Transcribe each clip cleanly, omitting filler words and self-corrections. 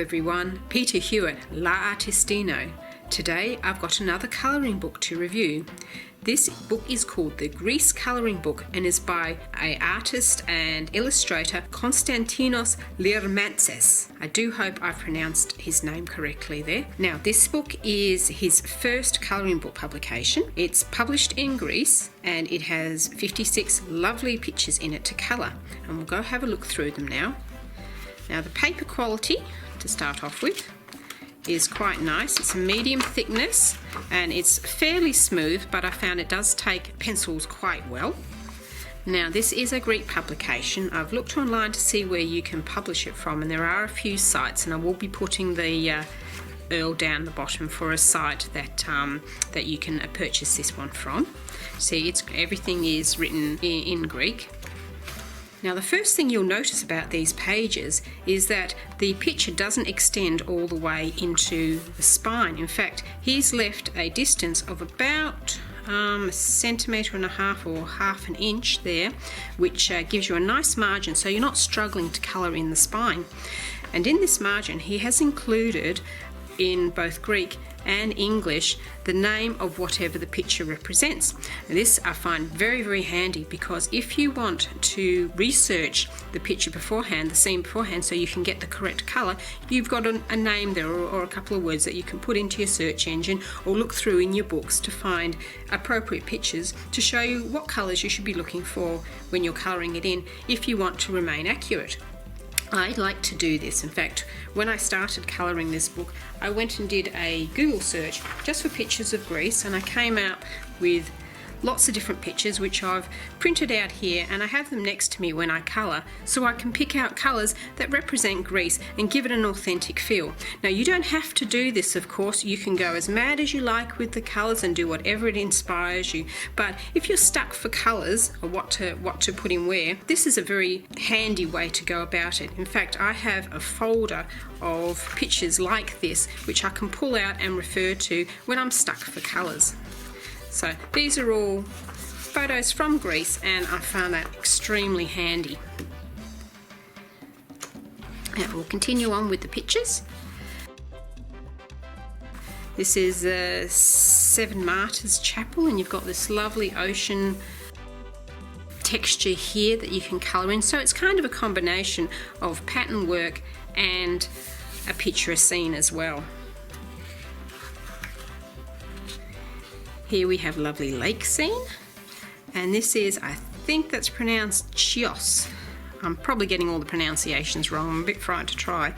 everyone, Peter Hewitt, la-artistino. Today I've got another colouring book to review. This book is called the Greece Colouring Book and is by an artist and illustrator Konstantinos Liaramantzas. I do hope I've pronounced his name correctly there. Now this book is his first colouring book publication. It's published in Greece and it has 56 lovely pictures in it to colour, and we'll go have a look through them now. Now the paper quality, to start off with, is quite nice. It's a medium thickness and it's fairly smooth, but I found it does take pencils quite well. Now this is a Greek publication. I've looked online to see where you can publish it from, and there are a few sites, and I will be putting the URL down the bottom for a site that you can purchase this one from. See, everything is written in Greek. Now the first thing you'll notice about these pages is that the picture doesn't extend all the way into the spine. In fact, he's left a distance of about a centimetre and a half or half an inch there, which gives you a nice margin so you're not struggling to colour in the spine. And in this margin he has included, in both Greek and English, the name of whatever the picture represents. And this I find very, very handy, because if you want to research the picture beforehand, the scene beforehand, so you can get the correct colour, you've got a name there or a couple of words that you can put into your search engine or look through in your books to find appropriate pictures to show you what colours you should be looking for when you're colouring it in, if you want to remain accurate. I like to do this. In fact, when I started colouring this book, I went and did a Google search just for pictures of Greece, and I came out with lots of different pictures which I've printed out here, and I have them next to me when I colour, so I can pick out colours that represent Greece and give it an authentic feel. Now you don't have to do this, of course. You can go as mad as you like with the colours and do whatever it inspires you, but if you're stuck for colours or what to put in where, this is a very handy way to go about it. In fact, I have a folder of pictures like this which I can pull out and refer to when I'm stuck for colours. So these are all photos from Greece, and I found that extremely handy. Now we'll continue on with the pictures. This is the 7 Martyrs Chapel, and you've got this lovely ocean texture here that you can colour in. So it's kind of a combination of pattern work and a picturesque scene as well. Here we have lovely lake scene, and this is, I think that's pronounced Chios. I'm probably getting all the pronunciations wrong. I'm a bit frightened to try.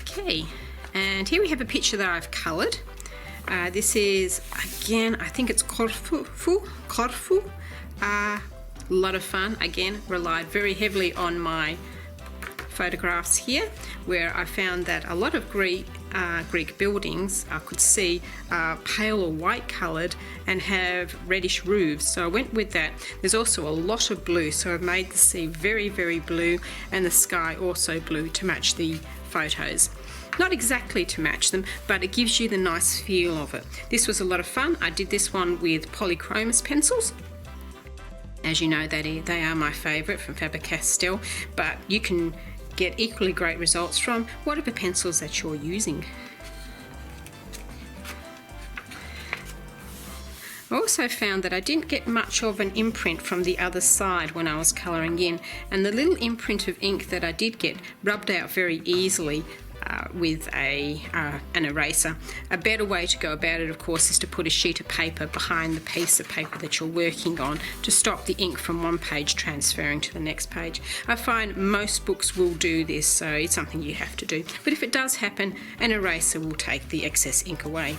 Okay, and here we have a picture that I've coloured. This is, again, I think it's Corfu. A lot of fun. Again, relied very heavily on my photographs here, where I found that a lot of Greek buildings I could see are pale or white coloured and have reddish roofs, so I went with that. There's also a lot of blue, so I've made the sea very, very blue and the sky also blue to match the photos. Not exactly to match them, but it gives you the nice feel of it. This was a lot of fun. I did this one with polychromos pencils. As you know, they are my favourite from Faber-Castell, but you can get equally great results from whatever pencils that you're using. I also found that I didn't get much of an imprint from the other side when I was colouring in, and the little imprint of ink that I did get rubbed out very easily with an eraser. A better way to go about it, of course, is to put a sheet of paper behind the piece of paper that you're working on to stop the ink from one page transferring to the next page. I find most books will do this, so it's something you have to do. But if it does happen, an eraser will take the excess ink away.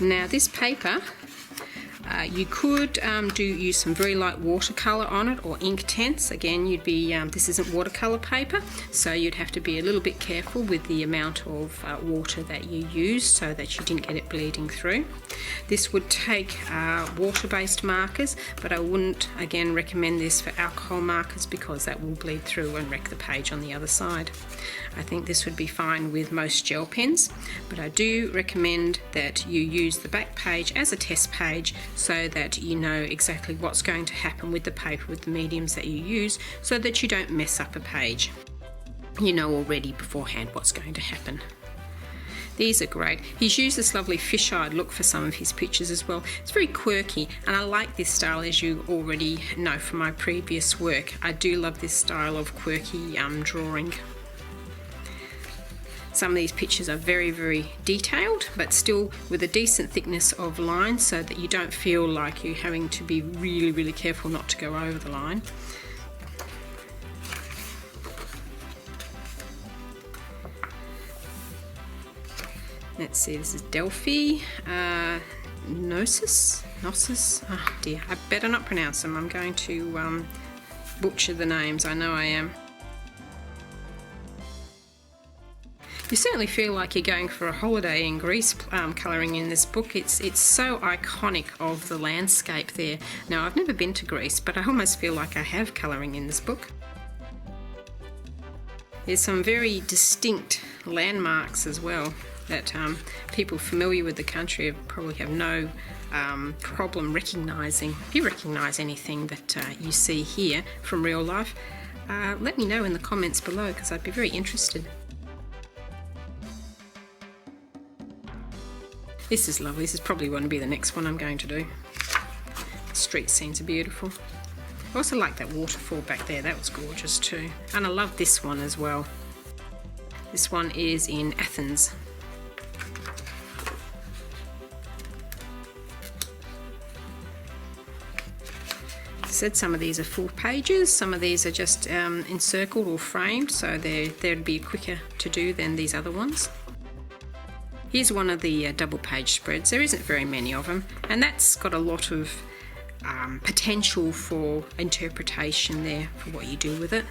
Now this paper, you could use some very light watercolour on it, or ink tints. Again, you'd be this isn't watercolour paper, so you'd have to be a little bit careful with the amount of water that you use so that you didn't get it bleeding through. This would take water-based markers, but I wouldn't again recommend this for alcohol markers because that will bleed through and wreck the page on the other side. I think this would be fine with most gel pens, but I do recommend that you use the back page as a test page so that you know exactly what's going to happen with the paper, with the mediums that you use, so that you don't mess up a page. You know already beforehand what's going to happen. These are great. He's used this lovely fish-eyed look for some of his pictures as well. It's very quirky, and I like this style, as you already know from my previous work. I do love this style of quirky drawing. Some of these pictures are very, very detailed, but still with a decent thickness of line, so that you don't feel like you're having to be really, really careful not to go over the line. Let's see, this is Delphi, Gnosis, oh dear, I better not pronounce them. I'm going to butcher the names, I know I am. You certainly feel like you're going for a holiday in Greece colouring in this book. It's so iconic of the landscape there. Now, I've never been to Greece, but I almost feel like I have colouring in this book. There's some very distinct landmarks as well that people familiar with the country probably have no problem recognising. If you recognise anything that you see here from real life, let me know in the comments below, because I'd be very interested. This is lovely. This is probably going to be the next one I'm going to do. The street scenes are beautiful. I also like that waterfall back there. That was gorgeous too. And I love this one as well. This one is in Athens. Said some of these are full pages, some of these are just encircled or framed, so they'd be quicker to do than these other ones. Here's one of the double page spreads. There isn't very many of them, and that's got a lot of potential for interpretation there for what you do with it.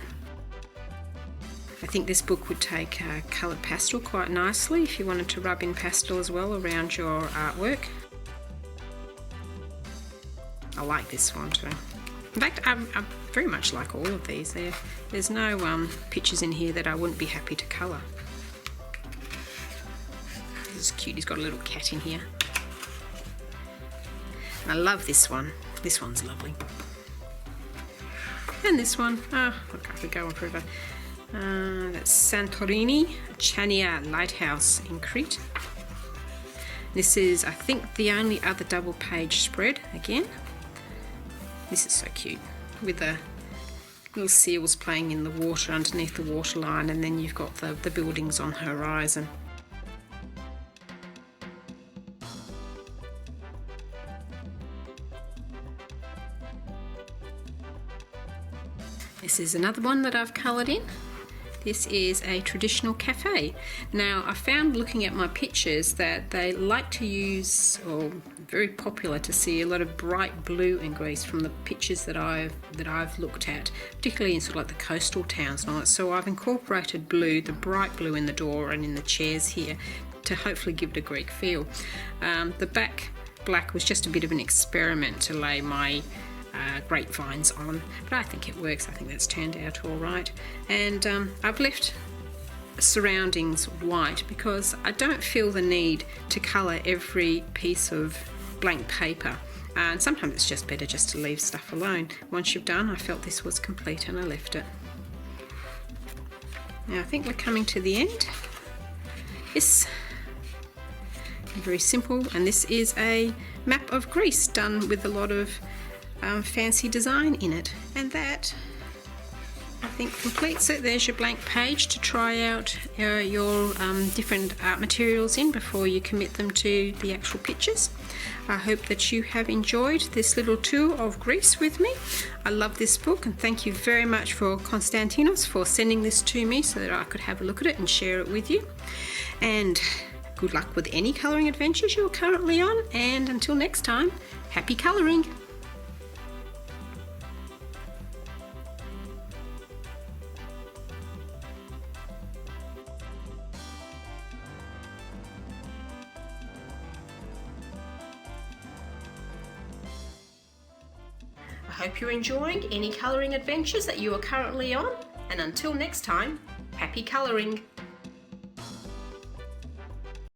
I think this book would take coloured pastel quite nicely if you wanted to rub in pastel as well around your artwork. I like this one too. In fact, I very much like all of these. There's no pictures in here that I wouldn't be happy to colour. This is cute. He's got a little cat in here. And I love this one. This one's lovely. And this one. Oh, look, I could go on forever. That's Santorini, Chania Lighthouse in Crete. This is, I think, the only other double page spread again. This is so cute, with the little seals playing in the water underneath the waterline, and then you've got the buildings on the horizon. This is another one that I've coloured in. This is a traditional cafe. Now, I found looking at my pictures that they like to use, or very popular to see, a lot of bright blue in Greece from the pictures that I've looked at, particularly in sort of like the coastal towns and all that. So I've incorporated blue, the bright blue in the door and in the chairs here, to hopefully give it a Greek feel. The back black was just a bit of an experiment to lay my grapevines on, but I think it works. I think that's turned out all right. And I've left surroundings white because I don't feel the need to colour every piece of blank paper, and sometimes it's just better just to leave stuff alone. Once you've done, I felt this was complete and I left it. Now I think we're coming to the end. Yes, very simple, and this is a map of Greece done with a lot of fancy design in it, and that I think completes it. There's your blank page to try out your different art materials in before you commit them to the actual pictures. I hope that you have enjoyed this little tour of Greece with me. I love this book, and thank you very much for Konstantinos for sending this to me so that I could have a look at it and share it with you. And good luck with any colouring adventures you're currently on, and until next time, happy colouring! I hope you're enjoying any colouring adventures that you are currently on, and until next time, happy colouring!